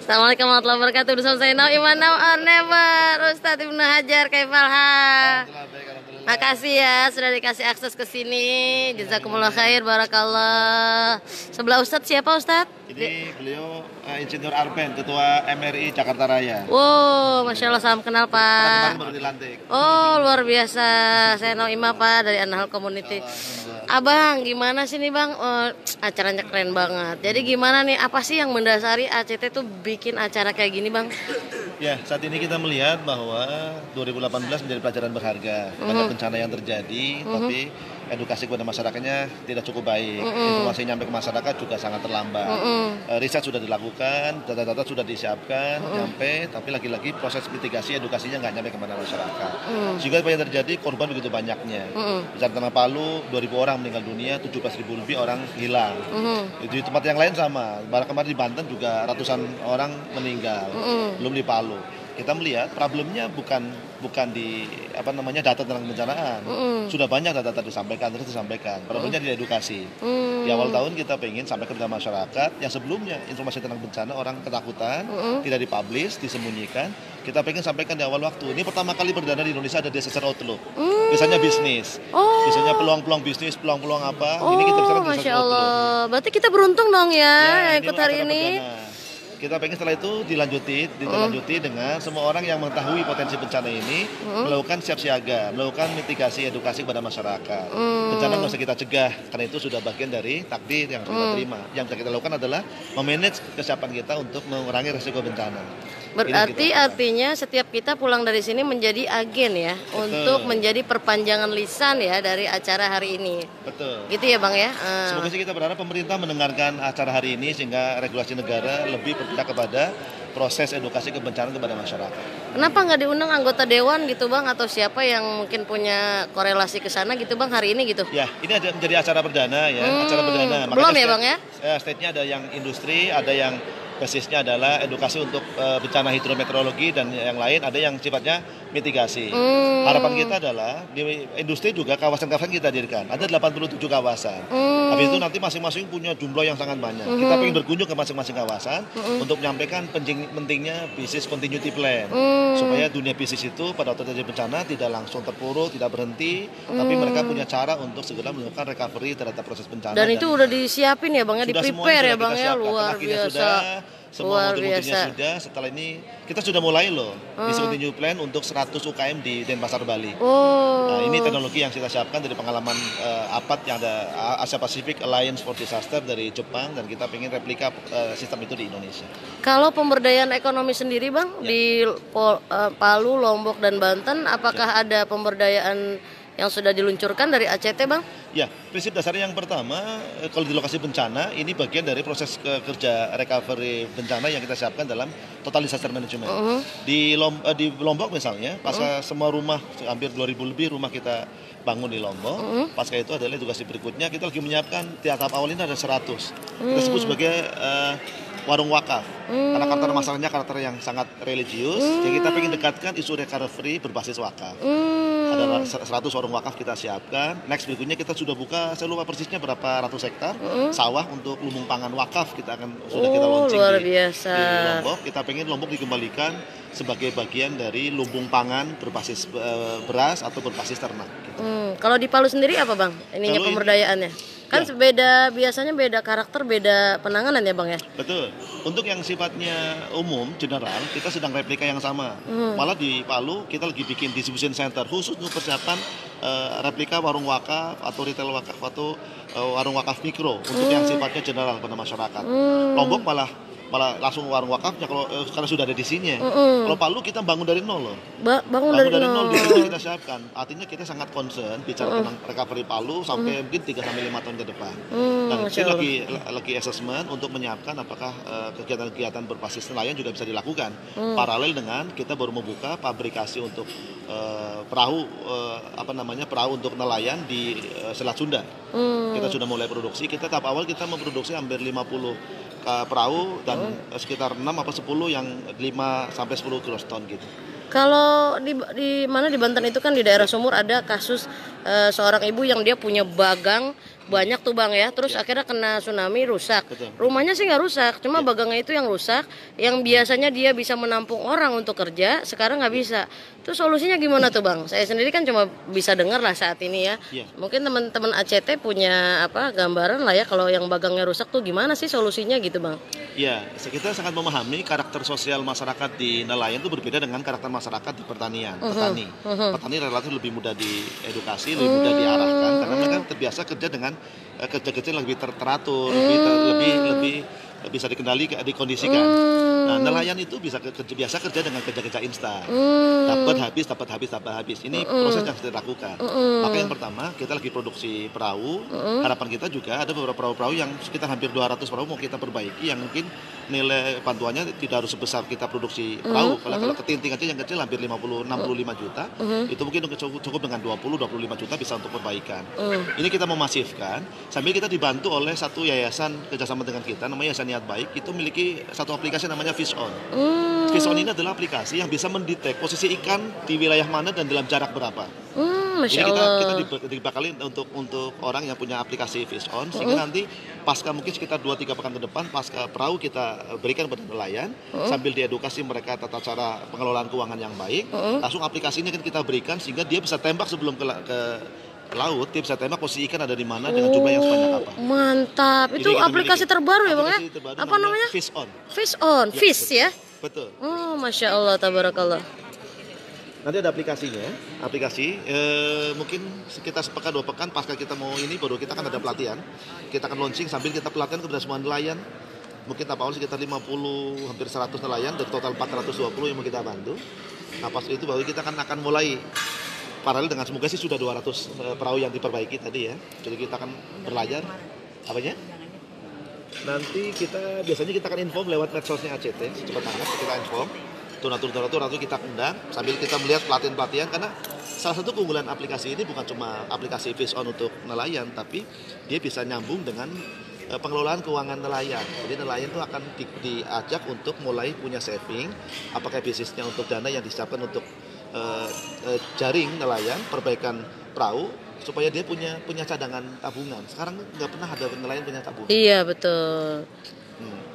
Assalamualaikum warahmatullahi wabarakatuh. Bersama saya Iman Now or Never, Ustadz Ibnu Hajar Kaifalha. Makasih ya sudah dikasih akses ke sini. Jazakumullah khair, barakallah. Sebelah Ustadz siapa Ustadz? Ini beliau Insinyur Arben, Ketua MRI Jakarta Raya. Wow, Masya Allah, salam kenal Pak. Baru dilantik. Oh, luar biasa. Saya Ima Pak dari Anahal Community. Abang, gimana sih nih Bang? Oh, acaranya keren banget. Jadi gimana nih, apa sih yang mendasari ACT tuh bikin acara kayak gini Bang? Ya, saat ini kita melihat bahwa 2018 menjadi pelajaran berharga. Banyak bencana yang terjadi, tapi edukasi kepada masyarakatnya tidak cukup baik. Informasi nyampe ke masyarakat juga sangat terlambat. Riset sudah dilakukan, data-data sudah disiapkan, nyampe, tapi lagi-lagi proses mitigasi edukasinya nggak nyampe kepada masyarakat. Sehingga apa yang terjadi, korban begitu banyaknya. Misalnya Tanah Palu, 2.000 orang meninggal dunia, 17.000 lebih orang hilang. Di tempat yang lain sama. Kemarin di Banten juga ratusan orang meninggal, belum di Palu. Kita melihat problemnya bukan di data tentang bencanaan. Sudah banyak data disampaikan, terus disampaikan. Problemnya di edukasi. Di awal tahun kita pengen sampaikan kepada masyarakat yang sebelumnya informasi tentang bencana orang ketakutan, tidak dipublish, disembunyikan. Kita pengen sampaikan di awal waktu. Ini pertama kali perdana di Indonesia ada disaster outlook. Biasanya bisnis, biasanya peluang-peluang bisnis, peluang-peluang apa. Ini kita bicara disaster Masya Allah. Berarti kita beruntung dong ya ikut hari ini. Kita pengen setelah itu dilanjuti dengan semua orang yang mengetahui potensi bencana ini melakukan siap siaga, melakukan mitigasi edukasi kepada masyarakat. Bencana nggak usah kita cegah, karena itu sudah bagian dari takdir yang kita terima. Yang bisa kita lakukan adalah memanage kesiapan kita untuk mengurangi risiko bencana. Berarti artinya setiap kita pulang dari sini menjadi agen ya. Betul. Untuk menjadi perpanjangan lisan ya dari acara hari ini. Betul. Gitu ya Bang ya. Semoga sih kita berharap pemerintah mendengarkan acara hari ini sehingga regulasi negara lebih berpihak kepada proses edukasi kebencanaan kepada masyarakat. Kenapa nggak diundang anggota dewan gitu Bang, atau siapa yang mungkin punya korelasi ke sana gitu Bang hari ini gitu? Ya, ini ada menjadi acara perdana ya, acara perdana. Makanya belum ya Bang ya? State-nya ada yang industri, ada yang basisnya adalah edukasi untuk bencana hidrometeorologi, dan yang lain ada yang sifatnya mitigasi. Harapan kita adalah di industri juga kawasan-kawasan kita dirikan. Ada 87 kawasan. Habis itu nanti masing-masing punya jumlah yang sangat banyak. Kita ingin berkunjung ke masing-masing kawasan untuk menyampaikan pentingnya bisnis continuity plan. Supaya dunia bisnis itu pada waktu terjadi bencana tidak langsung terpuruk, tidak berhenti, tapi mereka punya cara untuk segera melakukan recovery terhadap proses bencana. Dan itu udah disiapin ya Bang ya, di-prepare ya Bang ya, luar biasa. Semua mobil-mobilnya sudah. Setelah ini kita sudah mulai loh continue plan untuk 100 UKM di Denpasar, Bali. Nah, ini teknologi yang kita siapkan dari pengalaman APAD yang ada, Asia Pacific Alliance for Disaster dari Jepang, dan kita ingin replika sistem itu di Indonesia. Kalau pemberdayaan ekonomi sendiri Bang di Palu, Lombok dan Banten, apakah ada pemberdayaan yang sudah diluncurkan dari ACT Bang? Ya, prinsip dasarnya yang pertama, kalau di lokasi bencana, ini bagian dari proses kerja recovery bencana yang kita siapkan dalam total disaster management. Di Lombok misalnya, pasca semua rumah, hampir 2.000 lebih rumah kita bangun di Lombok, pasca itu adalah edukasi berikutnya, kita lagi menyiapkan di tahap awal ini ada 100. Kita sebut sebagai warung wakaf, karena karakter masalahnya karakter yang sangat religius, jadi kita ingin dekatkan isu recovery berbasis wakaf. Ada 100 warung wakaf kita siapkan. Next berikutnya kita sudah buka, saya lupa persisnya berapa ratus hektar sawah untuk lumbung pangan wakaf, kita launching luar di biasa. Lombok. Kita pengen Lombok dikembalikan sebagai bagian dari lumbung pangan berbasis beras atau berbasis ternak. Gitu. Kalau di Palu sendiri apa Bang? Ininya pemberdayaannya? Kan biasanya beda karakter, beda penanganan ya Bang ya? Betul. Untuk yang sifatnya umum, general, kita sedang replika yang sama. Malah di Palu kita lagi bikin distribution center khusus untuk persiapan replika warung wakaf atau retail wakaf atau warung wakaf mikro untuk yang sifatnya general pada masyarakat. Lombok malah langsung warung wakafnya karena sudah ada di sini. Kalau Palu kita bangun dari nol loh. Bangun dari nol. Di situ kita siapkan. Artinya kita sangat concern bicara tentang recovery Palu sampai mungkin 3 sampai 5 tahun ke depan. Dan ini lagi assessment untuk menyiapkan apakah kegiatan-kegiatan berbasis nelayan juga bisa dilakukan. Paralel dengan kita baru membuka pabrikasi untuk perahu untuk nelayan di Selat Sunda. Kita sudah mulai produksi. Kita tahap awal kita memproduksi hampir 50 perahu dan sekitar 6 apa 10 yang 5 sampai 10 kiloston gitu. Kalau di mana di Banten itu kan di daerah Sumur ada kasus seorang ibu yang dia punya bagang banyak tuh Bang ya. Terus akhirnya kena tsunami rusak. Betul. Rumahnya sih nggak rusak, cuma bagangnya itu yang rusak. Yang biasanya dia bisa menampung orang untuk kerja, sekarang nggak bisa. Terus solusinya gimana tuh Bang? Saya sendiri kan cuma bisa dengar lah saat ini ya. Iya. Mungkin teman-teman ACT punya gambaran lah ya kalau yang bagangnya rusak tuh gimana sih solusinya gitu Bang? Ya, kita sangat memahami karakter sosial masyarakat di nelayan itu berbeda dengan karakter masyarakat di pertanian, petani. Petani relatif lebih mudah diedukasi, lebih mudah diarahkan karena mereka terbiasa kerja dengan kerja-kerja yang lebih teratur, lebih bisa dikondisikan. Nah, nelayan itu biasa kerja dengan kerja-kerja instan. Dapat habis. Ini proses yang harus dilakukan. Maka yang pertama, kita lagi produksi perahu. Harapan kita juga ada beberapa perahu-perahu yang sekitar hampir 200 perahu mau kita perbaiki yang mungkin nilai bantuannya tidak harus sebesar kita produksi perahu. Kalau ketinting aja yang kecil hampir 65 juta. Itu mungkin cukup dengan 20-25 juta bisa untuk perbaikan. Ini kita memasifkan sambil kita dibantu oleh satu yayasan kerjasama dengan kita namanya Yayasan Niat Baik. Itu memiliki satu aplikasi namanya Fish On. Fish On ini adalah aplikasi yang bisa mendetek posisi ikan di wilayah mana dan dalam jarak berapa. Masya Ini Allah. kita dibakalin untuk orang yang punya aplikasi Fish On sehingga nanti pasca mungkin sekitar 2-3 pekan ke depan pasca perahu kita berikan kepada nelayan sambil diedukasi mereka tata cara pengelolaan keuangan yang baik. Langsung aplikasi ini kan kita berikan sehingga dia bisa tembak sebelum ke laut, dia bisa tembak posisi ikan ada di mana dengan jumlah yang sebanyak apa. Mantap. Ini Itu kita aplikasi miliki. terbaru ya Bang ya? Aplikasi terbaru Apa namanya? Fish On. Fish On, Ya, Fish betul. ya? Betul. Oh, Masya Allah, tabarakallah. Nanti ada aplikasinya, mungkin sekitar sepekan 2 pekan pasca kita mau ini baru kita akan ada pelatihan. Kita akan launching sambil kita pelatihan kepada semua nelayan. Mungkin tahap awal sekitar 50 hampir 100 nelayan dari total 420 yang mau kita bantu. Nah, pas itu baru kita akan mulai paralel dengan semoga sih sudah 200 perahu yang diperbaiki tadi ya. Jadi kita akan berlayar apanya? Nanti biasanya kita akan inform lewat medsosnya ACT secepat banget kita inform. Donatur kita undang sambil kita melihat pelatihan-pelatihan karena salah satu keunggulan aplikasi ini bukan cuma aplikasi Fish On untuk nelayan tapi dia bisa nyambung dengan pengelolaan keuangan nelayan. Jadi nelayan itu akan diajak untuk mulai punya saving, apakah bisnisnya untuk dana yang disiapkan untuk jaring nelayan, perbaikan perahu supaya dia punya cadangan tabungan. Sekarang nggak pernah ada nelayan punya tabungan. Iya, betul.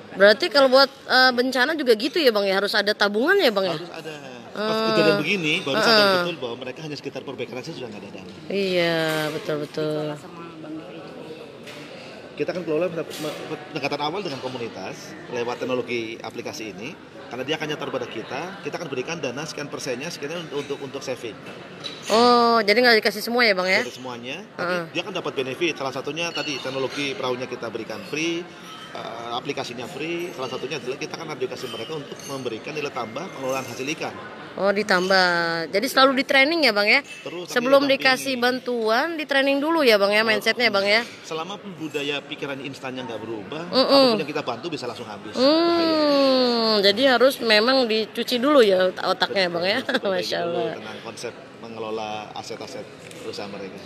Berarti kalau buat bencana juga gitu ya Bang ya, harus ada tabungan ya Bang ya? Harus ada. Pas kejadian begini baru sadar betul bahwa mereka hanya sekitar perbaikan saja sudah nggak ada dana. Iya, betul. Kita akan kelola pendekatan awal dengan komunitas lewat teknologi aplikasi ini karena dia akan nyetor pada kita akan berikan dana sekian persennya sekian untuk saving. Oh, jadi nggak dikasih semua ya Bang ya? Dari semuanya, tapi dia akan dapat benefit. Salah satunya tadi teknologi perahunya kita berikan free, aplikasinya free. Salah satunya adalah kita akan edukasi mereka untuk memberikan nilai tambah pengelolaan hasil ikan. Oh, ditambah. Jadi selalu di training ya Bang ya? Terus Sebelum kami dikasih dampingi. bantuan, di training dulu ya Bang ya, mindsetnya Bang ya? Selama budaya pikiran instannya nggak berubah, apapun yang kita bantu bisa langsung habis. Jadi harus memang dicuci dulu ya otaknya Bang ya? Perbaiki Masya dulu Allah. tentang konsep mengelola aset-aset perusahaan mereka.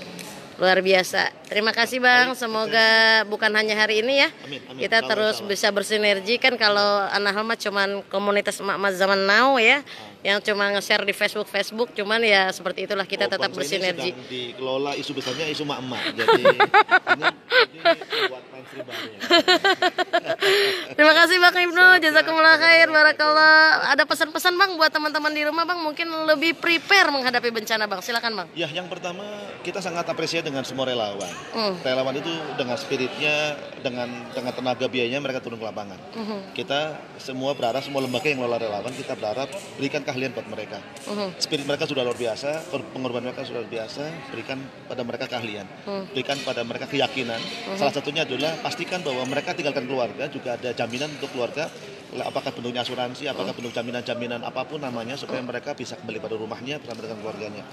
Luar biasa. Terima kasih Bang. Semoga bukan hanya hari ini ya. Amin. Kita Insya Allah, terus insya Allah. bisa bersinergi kan kalau Anahal mah cuman komunitas emak-emak zaman now ya. Yang cuma nge-share di Facebook, cuman ya seperti itulah kita tetap bangsa bersinergi. Ini sedang dikelola isu besarnya isu mak-emak. Jadi ini buat mainstream baru ya. Terima kasih Bang Ibnu, jazakumullah khair, barakallah. Ada pesan-pesan Bang buat teman-teman di rumah Bang mungkin lebih prepare menghadapi bencana Bang. Silakan Bang. Ya, yang pertama kita sangat apresiasi dengan semua relawan. Relawan itu dengan spiritnya, dengan tenaga biayanya mereka turun ke lapangan. Kita semua berharap, semua lembaga yang mengelola relawan kita berharap berikan keahlian buat mereka. Spirit mereka sudah luar biasa, pengorbanan mereka sudah luar biasa, berikan pada mereka keahlian, berikan pada mereka keyakinan. Salah satunya adalah pastikan bahwa mereka tinggalkan keluarga juga ada jaminan untuk keluarga, apakah bentuknya asuransi, apakah bentuk jaminan-jaminan apapun namanya supaya mereka bisa kembali pada rumahnya bersama dengan keluarganya.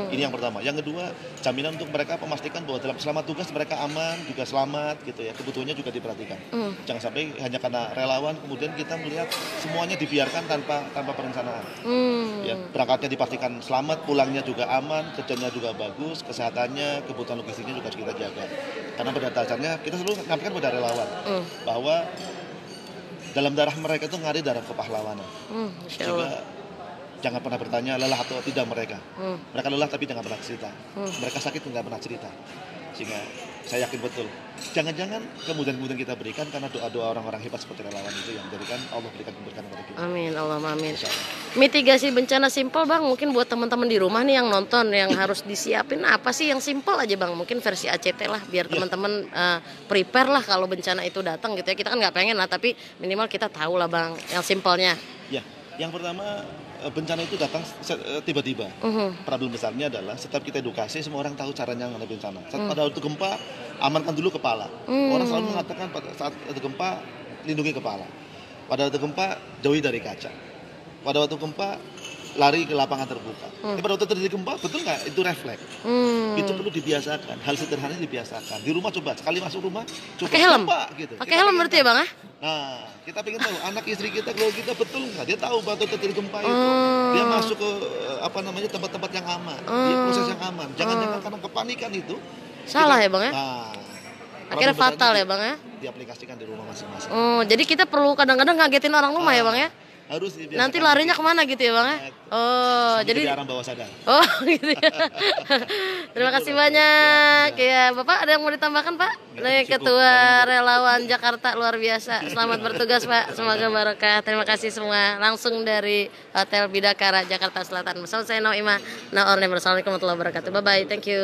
Ini yang pertama. Yang kedua, jaminan untuk mereka memastikan bahwa dalam selama tugas mereka aman, juga selamat gitu ya. Kebutuhannya juga diperhatikan. Jangan sampai hanya karena relawan kemudian kita melihat semuanya dibiarkan tanpa perencanaan. Ya, berangkatnya dipastikan selamat, pulangnya juga aman, kerjanya juga bagus, kesehatannya, kebutuhan logistiknya juga harus kita jaga. Karena pada dasarnya kita selalu menyampaikan pada relawan bahwa dalam darah mereka itu ngalir darah kepahlawanan. Sehingga jangan pernah bertanya lelah atau tidak mereka. Mereka lelah tapi jangan pernah cerita. Mereka sakit tidak pernah cerita. Sehingga saya yakin betul. Jangan-jangan kemudian kita berikan karena doa-doa orang-orang hebat seperti relawan itu yang menjadikan Allah berikan keberkahan kepada kita. Amin, Allahumma amin. Insya Allah. Mitigasi bencana simpel Bang, mungkin buat teman-teman di rumah nih yang nonton, yang harus disiapin apa sih yang simpel aja Bang? Mungkin versi ACT lah, biar teman-teman prepare lah kalau bencana itu datang gitu ya. Kita kan nggak pengen lah, tapi minimal kita tahu lah Bang, yang simpelnya. Ya, yang pertama bencana itu datang tiba-tiba. Problem besarnya adalah setiap kita edukasi, semua orang tahu caranya menghadapi bencana. Pada waktu gempa, amankan dulu kepala. Orang selalu mengatakan pada saat ada gempa, lindungi kepala. Pada waktu gempa, jauhi dari kaca. Pada waktu gempa, lari ke lapangan terbuka. Pada waktu terjadi gempa, betul nggak? Itu refleks. Itu perlu dibiasakan. Hal sederhana dibiasakan. Di rumah coba, sekali masuk rumah, coba pakai helm. Gempa, gitu. Pakai helm berarti ya Bang? Nah, kita pengen tahu anak istri kita, keluarga kita betul nggak? Dia tahu waktu terjadi gempa itu, dia masuk ke tempat-tempat yang aman, dia proses yang aman. Jangan-jangan karena kepanikan itu salah ya Bang ya? Nah, akhirnya fatal ya Bang ya? Diaplikasikan di rumah masing-masing. Jadi kita perlu kadang-kadang ngagetin orang rumah ya Bang ya? Harus nanti larinya kemana gitu ya Bang ya? Jadi orang bawah sadar. Gitu ya. Terima kasih banyak ya Bapak, ada yang mau ditambahkan Pak? Dari Ketua Relawan Jakarta, luar biasa. Selamat bertugas Pak, semoga barokah. Terima kasih semua, langsung dari Hotel Bidakara Jakarta Selatan. Bersama saya Naimah Naor, Assalamualaikum warahmatullahi wabarakatuh. Bye bye, thank you.